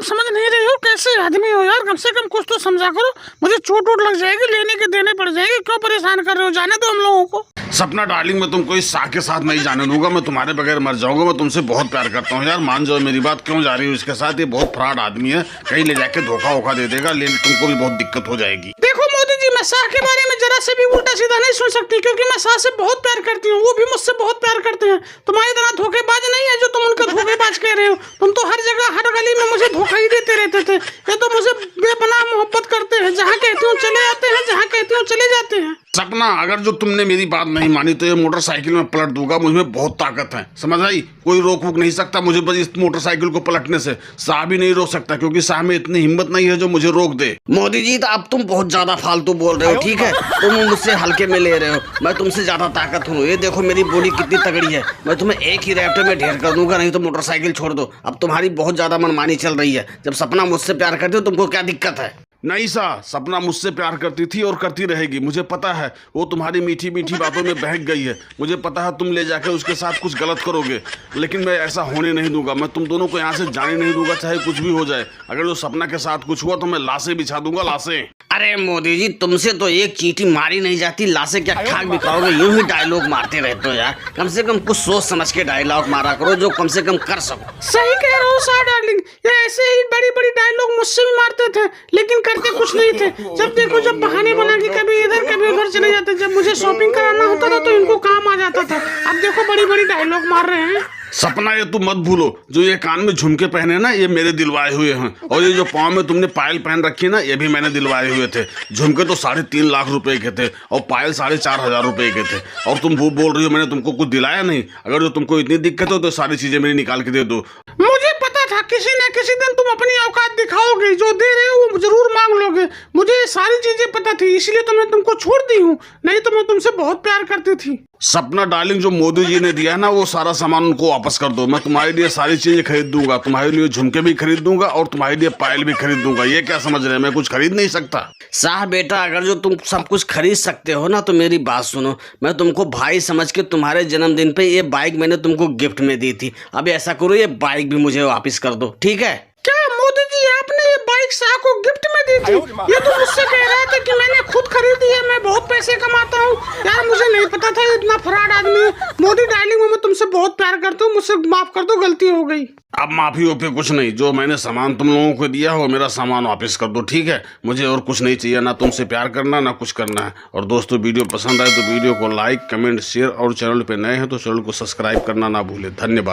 तुम समझ नहीं रहे हो कैसे आदमी हो यार, कम से कम कुछ तो समझा करो। मुझे चोट वोट लग जाएगी, लेने के देने पड़ जाएंगे, क्यों परेशान कर रहे हो? जाने दो हम लोगों को। सपना डार्लिंग, मैं तुमको इस शाह के साथ नहीं जाने दूंगा। मैं तुम्हारे बगैर मर जाऊंगा। मैं तुमसे बहुत प्यार करता हूँ यार, मान जाओ मेरी बात। क्यों जा रही हो इसके साथ? ये बहुत फ्रॉड आदमी है, कहीं ले जाके धोखा वोखा दे देगा, ले तुमको भी बहुत दिक्कत हो जाएगी। देखो मोदी जी, मैं शाह के बारे में जरा से भी उल्टा सीधा नहीं सुन सकती, क्योंकि मैं शाह से बहुत प्यार करती हूँ, वो भी मुझसे बहुत प्यार करते हैं। तुम्हारी तरह धोखेबाज नहीं है जो तुम उनका धोखेबाज कह रहे हो। तुम तो हर जगह हर गली में मुझे धोखा ही देते रहते थे। ये तो मुझे बेपनाह मोहब्बत करते हैं, जहाँ कहती हूँ चले आते हैं, जहाँ कहती हूँ चले जाते हैं। सपना, अगर जो तुमने मेरी बात नहीं मानी तो ये मोटरसाइकिल में पलट दूंगा। मुझमें बहुत ताकत है, समझ आई? कोई रोक वोक नहीं सकता मुझे बस इस मोटरसाइकिल को पलटने से। शाह भी नहीं रोक सकता, क्योंकि शाह में इतनी हिम्मत नहीं है जो मुझे रोक दे। मोदी जी, तो अब तुम बहुत ज्यादा फालतू बोल रहे हो, ठीक है? तुम मुझसे हल्के में ले रहे हो। मैं तुमसे ज्यादा ताकत हूँ। ये देखो मेरी बॉडी कितनी तगड़ी है। मैं तुम्हें एक ही रैप्टर में ढेर कर दूंगा, नहीं तो मोटरसाइकिल छोड़ दो। अब तुम्हारी बहुत ज्यादा मनमानी चल रही है। जब सपना मुझसे प्यार करती हो, तुमको क्या दिक्कत है? नहीं सा, सपना मुझसे प्यार करती थी और करती रहेगी। मुझे पता है वो तुम्हारी मीठी मीठी बातों में बहक गई है। मुझे पता है तुम ले जाकर उसके साथ कुछ गलत करोगे, लेकिन मैं ऐसा होने नहीं दूंगा। मैं तुम दोनों को यहाँ से जाने नहीं दूंगा, चाहे कुछ भी हो जाए। अगर जो सपना के साथ कुछ हुआ तो मैं लाशें बिछा दूंगा, लाशें। अरे मोदी जी, तुमसे तो एक चींटी मारी नहीं जाती, लाशें क्या खाक भी खाओगे? यूं ही डायलॉग मारते रहते हो यार। कम से कम कुछ सोच समझ के डायलॉग मारा करो, जो कम से कम कर सको। सही कह रहे हो शाह डार्लिंग, ये ऐसे ही बड़ी बड़ी डायलॉग मुझसे भी मारते थे, लेकिन करते कुछ नहीं थे। जब देखो जब बहाने बना के कभी इधर कभी उधर चले जाते। जब मुझे शॉपिंग कराना होता था तो इनको काम आ जाता था। अब देखो बड़ी बड़ी डायलॉग मार रहे हैं। सपना, ये तुम मत भूलो, जो ये कान में झुमके पहने ना, ये मेरे दिलवाए हुए हैं। और ये जो पाँव में तुमने पायल पहन रखी है ना, ये भी मैंने दिलवाए हुए थे। झुमके तो 3.5 लाख रुपए के थे और पायल 4,500 रुपए के थे। और तुम वो बोल रही हो मैंने तुमको कुछ दिलाया नहीं। अगर जो तुमको इतनी दिक्कत हो तो सारी चीजें मेरी निकाल के दे दो। मुझे पता था किसी न किसी दिन तुम अपनी औकात दिखाओगे, जो दे रहे हो वो जरूर मांग लोगे। मुझे ये सारी चीजें पता थी, इसलिए तो मैं तुमको छोड़ दी हूँ, नहीं तो मैं तुमसे बहुत प्यार करती थी। सपना डार्लिंग, जो मोदी जी ने दिया है ना, वो सारा सामान उनको वापस कर दो। मैं तुम्हारे लिए सारी चीजें खरीद दूंगा, तुम्हारे लिए झुमके भी खरीद दूंगा और तुम्हारे लिए पायल भी खरीद दूंगा। ये क्या समझ रहे हैं, मैं कुछ खरीद नहीं सकता? शाह बेटा, अगर जो तुम सब कुछ खरीद सकते हो ना, तो मेरी बात सुनो। मैं तुमको भाई समझ के तुम्हारे जन्मदिन पे ये बाइक मैंने तुमको गिफ्ट में दी थी। अब ऐसा करो, ये बाइक भी मुझे वापस कर दो, ठीक है? क्या मोदी जी, आपने ये बाइक शाह को गिफ्ट में दी थी? ये तो मुझसे कह रहे थे कि मैंने खुद खरीदी है, मैं बहुत पैसे कमाता हूँ। यार मुझे नहीं पता था इतना फ्रॉड आदमी है। मोदी डार्लिंग, मैं तुमसे बहुत प्यार करता हूँ, मुझसे माफ कर दो, गलती हो गई। अब माफी हो पे कुछ नहीं, जो मैंने सामान तुम लोगों को दिया हो मेरा सामान वापस कर दो, ठीक है? मुझे और कुछ नहीं चाहिए, ना तुमसे प्यार करना ना कुछ करना है। और दोस्तों, वीडियो पसंद आए तो वीडियो को लाइक कमेंट शेयर, और चैनल पे नए हैं तो चैनल को सब्सक्राइब करना ना भूले। धन्यवाद।